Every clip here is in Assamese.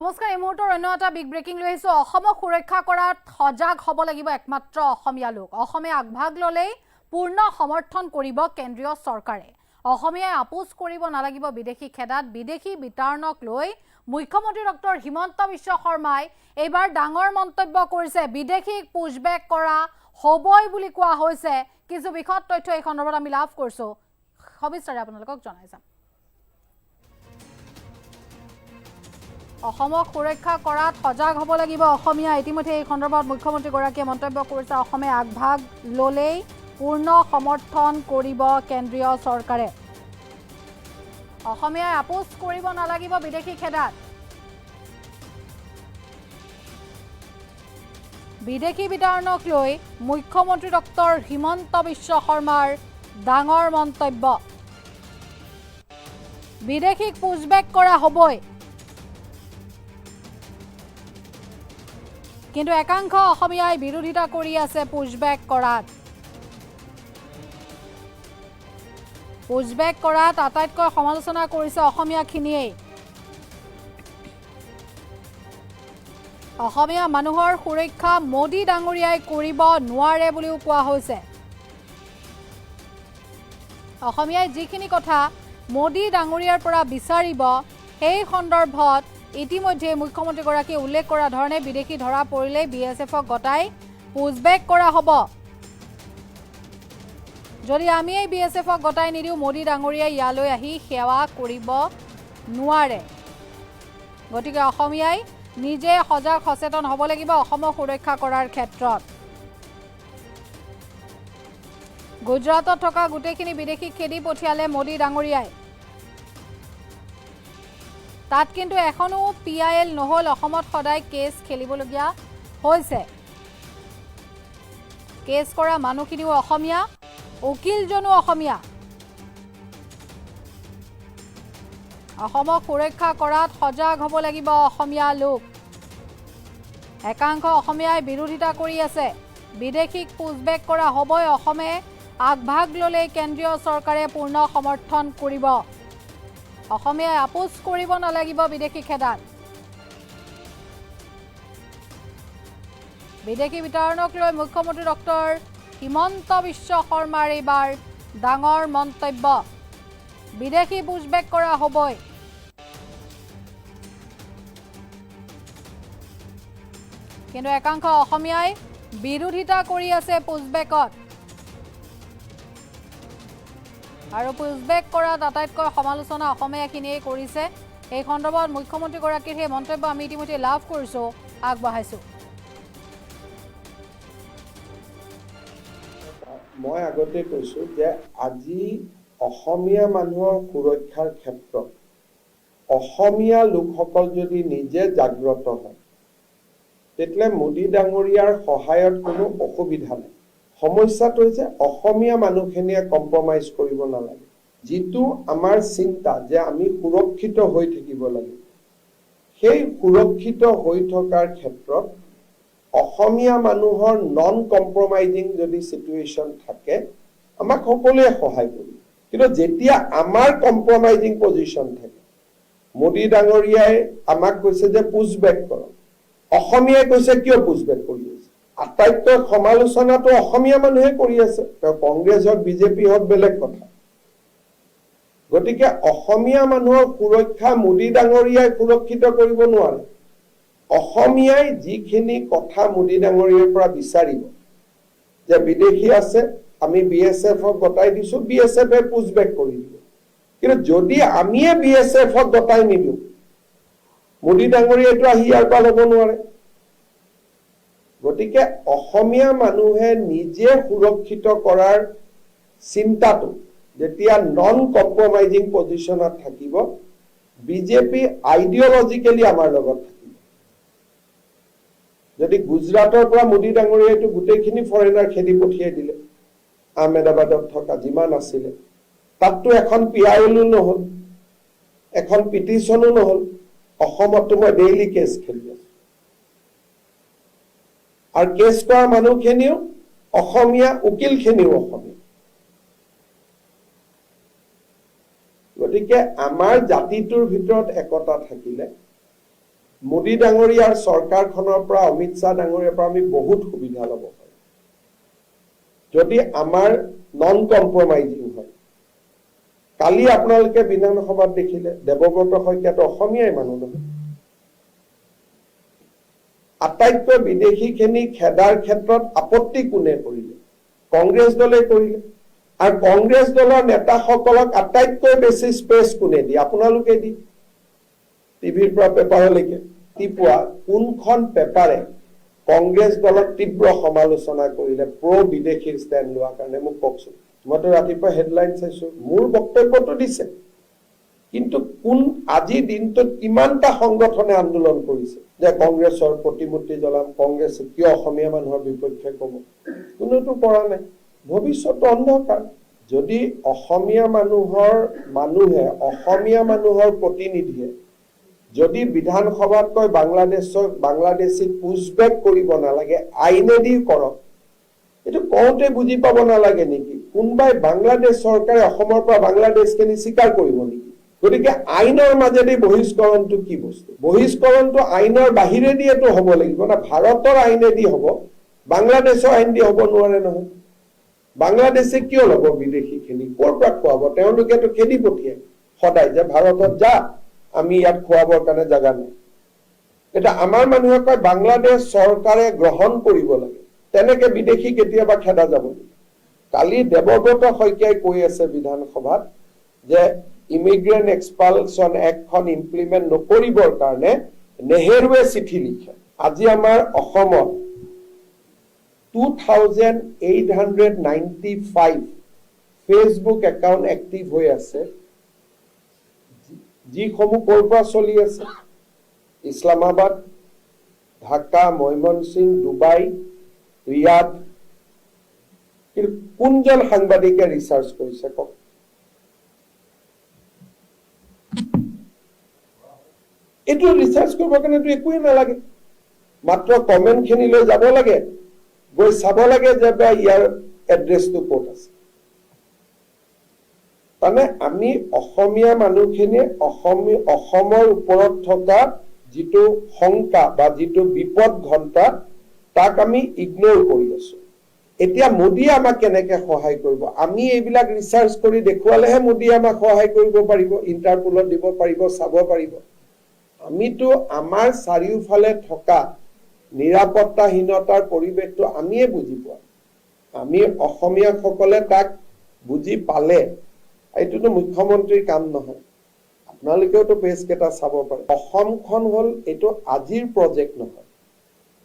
নমস্কাৰ এই মুহূৰ্তৰ অন্য এটা বিগ ব্ৰেকিং লৈ আহিছোঁ অসমক সুৰক্ষা কৰাত সজাগ হ'ব লাগিব একমাত্ৰ অসমীয়া লোক অসমে আগভাগ ল'লেই পূৰ্ণ সমৰ্থন কৰিব কেন্দ্ৰীয় চৰকাৰে অসমীয়াই আপোচ কৰিব নালাগিব বিদেশী খেদাত বিদেশী বিতাৰণক লৈ মুখ্যমন্ত্ৰী ডক্টৰ হিমন্ত বিশ্ব শৰ্মাই এইবাৰ ডাঙৰ মন্তব্য কৰিছে বিদেশীক পুশবেক কৰা হ'বই বুলি কোৱা হৈছে কিছু বিশদ তথ্য এই সন্দৰ্ভত আমি লাভ কৰিছোঁ সবিস্তাৰে আপোনালোকক জনাই যাম অসমক সুৰক্ষা কৰাত সজাগ হ'ব লাগিব অসমীয়া ইতিমধ্যে এই সন্দৰ্ভত মুখ্যমন্ত্ৰীগৰাকীয়ে মন্তব্য কৰিছে অসমে আগভাগ ল'লেই পূৰ্ণ সমৰ্থন কৰিব কেন্দ্ৰীয় চৰকাৰে অসমীয়াই আপোচ কৰিব নালাগিব বিদেশী খেদাত বিদেশী বিতাৰণক লৈ মুখ্যমন্ত্ৰী ডক্টৰ হিমন্ত বিশ্ব শৰ্মাৰ ডাঙৰ মন্তব্য বিদেশীক পুশবেক কৰা হ'বই কিন্তু একাংশ অসমীয়াই বিৰোধিতা কৰি আছে পুশবেক কৰাত আটাইতকৈ সমালোচনা কৰিছে অসমীয়াখিনিয়ে অসমীয়া মানুহৰ সুৰক্ষা মোদী ডাঙৰীয়াই কৰিব নোৱাৰে বুলিও কোৱা হৈছে অসমীয়াই যিখিনি কথা মোদী ডাঙৰীয়াৰ পৰা বিচাৰিব সেই সন্দৰ্ভত ইতিমধ্যে মুখ্যমন্ত্ৰীগৰাকীয়ে উল্লেখ কৰা ধৰণে বিদেশী ধৰা পৰিলে বিএছএফক গতাই পুশবেক কৰা হ'ব যদি আমি এই বিএছএফক গতাই নিদিও মোদী ডাঙৰীয়াই ইয়ালৈ আহি সেৱা কৰিব নোৱাৰে গতিকে অসমীয়াই নিজে সজাগ সচেতন হ'ব লাগিব অসমক সুৰক্ষা কৰাৰ ক্ষেত্ৰত গুজৰাটত থকা গোটেইখিনি বিদেশী খেদি পঠিয়ালে মোদী ডাঙৰীয়াই তাত কিন্তু এখনো পিআইএল নহল অসমত সদায় কেছ খেলিবলগীয়া হৈছে কেছ কৰা মানুহখিনিও অসমীয়া উকিলজনো অসমীয়া অসমক সুৰক্ষা কৰাত সজাগ হ'ব লাগিব অসমীয়া লোক একাংশ অসমীয়াই বিৰোধিতা কৰি আছে বিদেশীক পুশবেক কৰা হ'বই অসমে আগভাগ ল'লেই কেন্দ্ৰীয় চৰকাৰে পূৰ্ণ সমৰ্থন কৰিব অসমীয়াই আপোচ কৰিব নালাগিব বিদেশী খেদাত বিদেশী বিতাৰণক লৈ মুখ্যমন্ত্ৰী ডক্টৰ হিমন্ত বিশ্ব শৰ্মাৰ এইবাৰ ডাঙৰ মন্তব্য বিদেশী পুশবেক কৰা হ'বই কিন্তু একাংশ অসমীয়াই বিৰোধিতা কৰি আছে পুশবেকত আৰু পুশবেক কৰাত আটাইতকৈ সমালোচনা অসমীয়াখিনিয়ে কৰিছে এই সন্দৰ্ভত মুখ্যমন্ত্ৰীগৰাকীৰ সেই মন্তব্য আমি ইতিমধ্যে লাভ কৰিছোঁ আগবঢ়াইছোঁ মই আগতে কৈছোঁ যে আজি অসমীয়া মানুহৰ সুৰক্ষাৰ ক্ষেত্ৰত অসমীয়া লোকসকল যদি নিজে জাগ্ৰত হয় তেতিয়া মোদী ডাঙৰীয়াৰ সহায়ত কোনো অসুবিধা নাই সমস্যাটো হৈছে অসমীয়া মানুহখিনিয়ে কম্প্ৰমাইজ কৰিব নালাগে যিটো আমাৰ চিন্তা যে আমি সুৰক্ষিত হৈ থাকিব লাগে সেই সুৰক্ষিত হৈ থকাৰ ক্ষেত্ৰত অসমীয়া মানুহৰ নন কম্প্ৰমাইজিং যদি সিচুৱেশ্যন থাকে আমাক সকলোৱে সহায় কৰিব কিন্তু যেতিয়া আমাৰ কম্প্ৰমাইজিং পজিশ্যন থাকে মোদী ডাঙৰীয়াই আমাক কৈছে যে পুশবেক কৰক অসমীয়াই কৈছে কিয় পুশবেক কৰি আছে আটাইতকৈ সমালোচনাটো অসমীয়া মানুহে কৰি আছে কংগ্ৰেছ হওক বিজেপি হওক বেলেগ কথা গতিকে অসমীয়া মানুহৰ সুৰক্ষা মোদী ডাঙৰীয়াই সুৰক্ষিত কৰিব নোৱাৰে অসমীয়াই যিখিনি কথা মোদী ডাঙৰীয়াৰ পৰা বিচাৰিব যে বিদেশী আছে আমি বিএছএফক গতাই দিছো বিএছএফে পুশবেক কৰি দিব কিন্তু যদি আমিয়ে বিএছএফক গতাই নিদিওঁ মোদী ডাঙৰীয়াইটো আহি ইয়াৰ পৰা ল'ব নোৱাৰে গতিকে অসমীয়া মানুহে নিজে সুৰক্ষিত কৰাৰ চিন্তাটো যেতিয়া নন কম্প্ৰমাইজিং পজিশ্যনত থাকিব বিজেপি আইডিঅলজিকেলি আমাৰ লগত থাকিব যদি গুজৰাটৰ পৰা মোদী ডাঙৰীয়াইটো গোটেইখিনি ফৰেনাৰ খেদি পঠিয়াই দিলে আহমেদাবাদত থকা যিমান আছিলে তাততো এখন পিআইএলো নহ'ল এখন পিটিশ্যনো নহ'ল অসমততো মই ডেইলি কেছ খেলি আছো আৰু কেছ কৰা মানুহখিনিও অসমীয়া উকিলখিনিও অসমীয়া গতিকে আমাৰ জাতিটোৰ ভিতৰত একতা থাকিলে মোদী ডাঙৰীয়াৰ চৰকাৰখনৰ পৰা অমিত শ্বাহ ডাঙৰীয়াৰ পৰা আমি বহুত সুবিধা ল'ব পাৰোঁ যদি আমাৰ নন কম্প্ৰমাইজিং হয়। কালি আপোনালোকে বিধানসভাত দেখিলে দেৱব্ৰত শইকীয়াটো অসমীয়াই মানুহ নহয়। আটাইতকৈ বিদেশীখিনি খেদাৰ ক্ষেত্ৰত আপত্তি কোনে কৰিলে? কংগ্ৰেছ দলে কৰিলে। আৰু কংগ্ৰেছ দলৰ নেতাসকলক আটাইতকৈ বেছি স্পেচ কোনে দিয়ে? আপোনালোকে দিয়ে। টিভিৰ পৰা পেপাৰলৈকে ৰাতিপুৱা কোনখন পেপাৰে কংগ্ৰেছ দলক তীব্ৰ সমালোচনা কৰিলে প্ৰ বিদেশীৰ ষ্টেণ্ড লোৱাৰ কাৰণে? মোক কওকচোন। মইতো ৰাতিপুৱা হেডলাইন চাইছো, মোৰ বক্তব্যটো দিছে, কিন্তু কোন আজিৰ দিনটোত কিমানটা সংগঠনে আন্দোলন কৰিছে যে কংগ্ৰেছৰ প্ৰতিমূৰ্তি জ্বলাম, কংগ্ৰেছে কিয় অসমীয়া মানুহৰ বিপক্ষে ক'ব? কোনোতো কৰা নাই। ভৱিষ্যত অন্ধকাৰ। যদি অসমীয়া মানুহৰ প্ৰতিনিধিয়ে যদি বিধানসভাত কয় বাংলাদেশীক পুছবেক কৰিব নালাগে, আইনেদি কৰক, এইটো কওঁতে বুজি পাব নালাগে নেকি? কোনোবাই বাংলাদেশ চৰকাৰে অসমৰ পৰা বাংলাদেশখিনি স্বীকাৰ কৰিব নেকি? গতিকে আইনৰ মাজেদি বহিষ্কৰণটো কি বস্তু? বহিষ্কৰণটো আইনৰ বাহিৰেদিয়েতো হ'ব লাগিব না। ভাৰতৰ আইনেদি হ'ব, বাংলাদেশৰ আইন দি হ'ব নোৱাৰে নহয়। বাংলাদেশে কিয় ল'ব বিদেশীখিনি? ক'ৰ পৰা খুৱাব? তেওঁলোকেতো খেদি পঠিয়াই সদায় যে ভাৰতত যা, আমি ইয়াত খুৱাবৰ কাৰণে জাগা নাই। এতিয়া আমাৰ মানুহে কয় বাংলাদেশ চৰকাৰে গ্ৰহণ কৰিব লাগে, তেনেকে বিদেশী কেতিয়াবা খেদা যাব নেকি? কালি দেৱব্ৰত শইকীয়াই কৈ আছে বিধানসভাত যে ইমিগ্ৰেণ্ট এক্সপালচন এক্টখন ইমপ্লিমেণ্ট নকৰিবৰ কাৰণে নেহেৰুৱে চিঠি লিখে। আজি আমাৰ অসমত 2895 ফেচবুক একাউণ্ট এক্টিভ হৈ আছে, যিসমূহ ক'ৰ পৰা চলি আছে? Islamabad, Dhaka, Mymensingh, Dubai, Riyadh. কিন্তু কোনজন সাংবাদিকে ৰিচাৰ্চ কৰিছে কওক? এইটো ৰিচাৰ্চ কৰিবৰ কাৰণেতো একোৱেই নালাগে, মাত্ৰ কমেণ্টখিনিলৈ যাব লাগে, গৈ চাব লাগে যে ইয়াৰ এড্ৰেছটো ক'ত আছে। মানে আমি অসমীয়া মানুহখিনিয়ে অসমৰ ওপৰত থকা যিটো শংকা বা যিটো বিপদ ঘণ্টা, তাক আমি ইগনোৰ কৰি আছো। এতিয়া মোদীয়ে আমাক কেনেকে সহায় কৰিব? আমি এইবিলাক ৰিচাৰ্চ কৰি দেখুৱালেহে মোদীয়ে আমাক সহায় কৰিব পাৰিব, ইণ্টাৰপোলত দিব পাৰিব, চাব পাৰিব। আমিতো আমাৰ চাৰিওফালে থকা নিৰাপত্তাহীনতাৰ পৰিৱেশটো আমিয়ে বুজি পোৱা। আমি অসমীয়াসকলে তাক বুজি পালে, এইটোতো মুখ্যমন্ত্ৰীৰ কাম নহয়। আপোনালোকেওতো পেজকেইটা চাব পাৰে। অসমখন হ'ল এইটো আজিৰ প্ৰজেক্ট নহয়।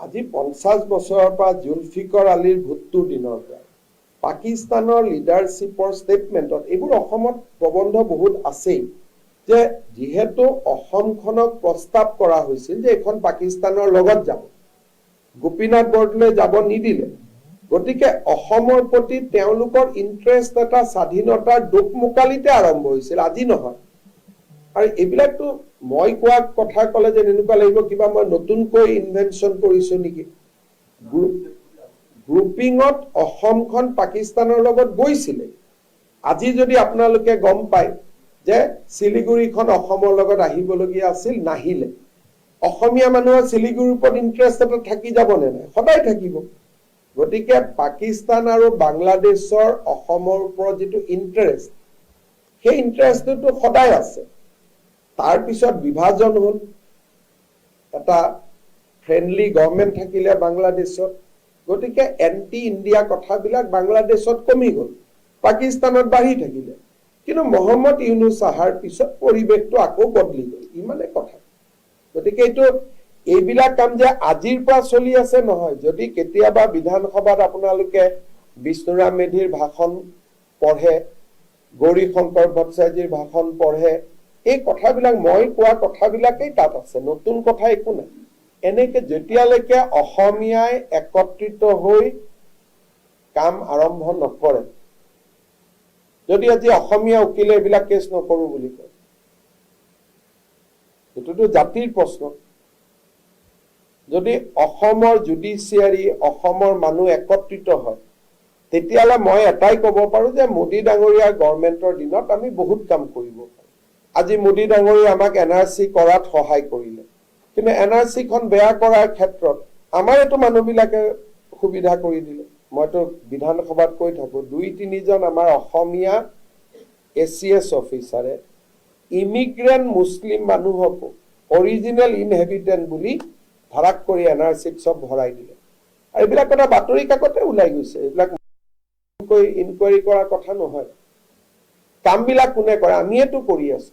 আজি 50 বছৰৰ পৰা জুলফিকৰ আলীৰ ভুট্টোৰ দিনৰ পৰা পাকিস্তানৰ লিডাৰশ্বিপৰ ষ্টেটমেণ্টত এইবোৰ অসমত প্ৰবন্ধ বহুত আছেই, যে যিহেতু অসমখনক প্ৰস্তাৱ কৰা হৈছিল যে এখন পাকিস্তানৰ লগত যাব, গোপীনাথ বৰদলৈ যাব নিদিলে, গতিকে অসমৰ প্ৰতি তেওঁলোকৰ ইণ্টাৰেষ্ট এটা স্বাধীনতাৰ দোকমোকালিতে আৰম্ভ হৈছিল, আজি নহয়। আৰু এইবিলাকতো মই কোৱা কথা ক'লে যে এনেকুৱা লাগিব কিবা মই নতুনকৈ ইনভেনশ্যন কৰিছো নেকি। গ্ৰুপিঙত অসমখন পাকিস্তানৰ লগত গৈছিলে। আজি যদি আপোনালোকে গম পায় যে শিলিগুৰিখন অসমৰ লগত আহিবলগীয়া আছিল, নাহিলে, অসমীয়া মানুহৰ শিলিগুৰিৰ ওপৰত ইণ্টাৰেষ্ট এটা থাকি যাব নে নাই? সদায় থাকিব। গতিকে পাকিস্তান আৰু বাংলাদেশৰ অসমৰ ওপৰত যিটো ইণ্টাৰেষ্ট, সেই ইণ্টাৰেষ্টটো সদায় আছে। তাৰপিছত বিভাজন হ'ল, এটা ফ্ৰেণ্ডলি গভৰ্ণমেণ্ট থাকিলে বাংলাদেশত, গতিকে এণ্টি ইণ্ডিয়া কথাবিলাক বাংলাদেশত কমি গ'ল, পাকিস্তানত বাঢ়ি থাকিলে। কিন্তু মহম্মদ ইউনুছ অহাৰ পিছত পৰিৱেশটো আকৌ বদলি গ'ল, ইমানে কথা। গতিকে এইবিলাক কাম যে আজিৰ পৰা চলি আছে নহয়। যদি কেতিয়াবা বিধানসভাত আপোনালোকে বিষ্ণুৰাম মেধিৰ ভাষণ পঢ়ে, গৌৰী শংকৰ ভট্টাচাৰ্যৰ ভাষণ পঢ়ে, এই কথাবিলাক মই কোৱা কথাবিলাকেই তাত আছে, নতুন কথা একো নাই। এনেকে যেতিয়ালৈকে অসমীয়াই একত্ৰিত হৈ কাম আৰম্ভ নকৰে, যদি আজি অসমীয়া উকিলে এইবিলাক কেছ নকৰো বুলি কয়, এইটোতো জাতিৰ প্ৰশ্ন। যদি অসমৰ জুডিচিয়াৰী, অসমৰ মানুহ একত্ৰিত হয়, তেতিয়াহ'লে মই এটাই ক'ব পাৰো যে মোদী ডাঙৰীয়াৰ গভৰ্ণমেণ্টৰ দিনত আমি বহুত কাম কৰিব পাৰো। আজি মোদী ডাঙৰীয়া আমাক NRC কৰাত সহায় কৰিলে, কিন্তু NRC-খন বেয়া কৰাৰ ক্ষেত্ৰত আমাৰ এইটো মানুহবিলাকে সুবিধা কৰি দিলে। মইতো বিধানসভাত কৈ থাকোঁ, 2-3জন আমাৰ অসমীয়া ACS অফিচাৰে ইমিগ্ৰেণ্ট মুছলিম মানুহকো অৰিজিনেল ইনহেবিটেণ্ট বুলি ভাড়াক কৰি NRC-ত চব ভৰাই দিলে। আৰু এইবিলাক কথা বাতৰি কাকতে ওলাই গৈছে। এইবিলাক ইনকুৱাৰী কৰাৰ কথা নহয়। কামবিলাক কোনে কৰে? আমিয়েতো কৰি আছো।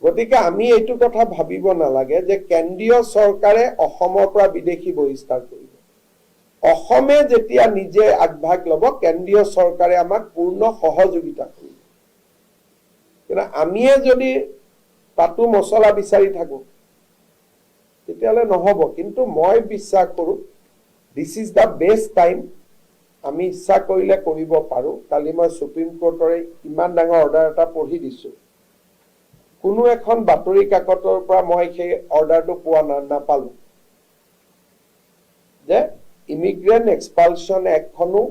গতিকে আমি এইটো কথা ভাবিব নালাগে যে কেন্দ্ৰীয় চৰকাৰে অসমৰ পৰা বিদেশী বহিষ্কাৰ কৰিব। অসমে যেতিয়া নিজে আগভাগ ল'ব, কেন্দ্ৰীয় চৰকাৰে আমাক পূৰ্ণ সহযোগিতা কৰিব। কিন্তু আমিয়ে যদি তাতো মছলা বিচাৰি থাকো, তেতিয়াহ'লে নহ'ব। কিন্তু মই বিশ্বাস কৰোঁ this is the best time. আমি ইচ্ছা কৰিলে কৰিব পাৰোঁ। কালি মই সুপ্ৰিম কোৰ্টৰে ইমান ডাঙৰ অৰ্ডাৰ এটা পঢ়ি দিছোঁ। কোনো এখন বাতৰি কাকতৰ পৰা মই সেই অৰ্ডাৰটো পোৱা নাপালোঁ যে ইমিগ্ৰেণ্ট এক্সপালশ্যন এক্টখনো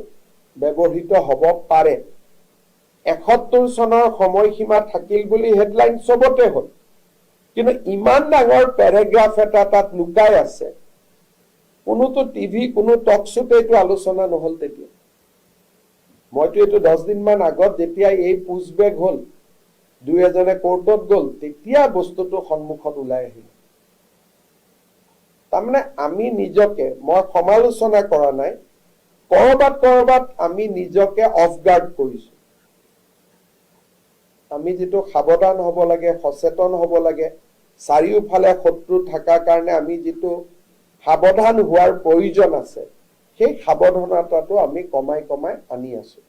ব্যৱহৃত হ'ব পাৰে। 71 চনৰ সময়সীমা থাকিল বুলি হেডলাইন চবতে হ'ল, কিন্তু ইমান ডাঙৰ পেৰাগ্ৰাফ এটা তাত লুকাই আছে। কোনোতো টিভি, কোনো টক শ্ব'তে এইটো আলোচনা নহ'ল তেতিয়া। মইতো এইটো 10 দিনমান আগত যেতিয়া এই পুছবেক হ'ল, দুই এজনে কোৰ্টত গ'ল, তেতিয়া বস্তুটো সন্মুখত ওলাই আহিল। তাৰমানে আমি নিজকে, মই সমালোচনা কৰা নাই, কৰবাত আমি নিজকে অফ গাৰ্ড কৰিছোঁ। আমি যিটো সাৱধান হ'ব লাগে, সচেতন হ'ব লাগে, চাৰিওফালে শত্ৰু থকাৰ কাৰণে আমি যিটো সাৱধান হোৱাৰ প্ৰয়োজন আছে, সেই সাৱধানতাটো আমি কমাই আনি আছোঁ।